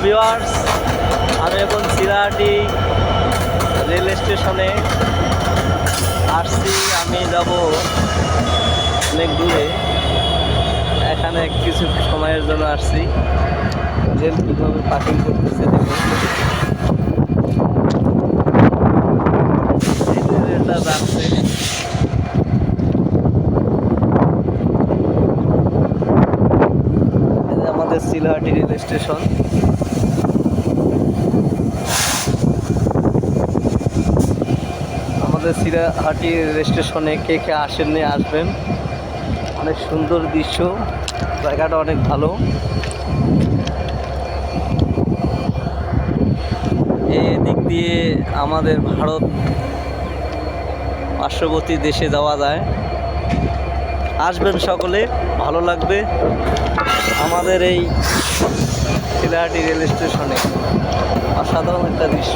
Viewers, আমি এখন Chilahati rail স্টেশনে আসছি। আমি যাব অনেক দূরে, এখানে কিছু সময়ের জন্য আসছি। রেল কীভাবে পার্কিং করতেছে দেখুন, রেলটা যাচ্ছে। আমাদের চিলাহাটি রেল স্টেশন। আমাদের চিলাহাটি রেল স্টেশনে কে কে আসেননি আসবেন, অনেক সুন্দর দৃশ্য, জায়গাটা অনেক ভালো। এই দিক দিয়ে আমাদের ভারত পার্শ্ববর্তী দেশে যাওয়া যায়। আসবেন সকলে, ভালো লাগবে আমাদের এই চিলাহাটি রেল স্টেশনে। অসাধারণ একটা দৃশ্য।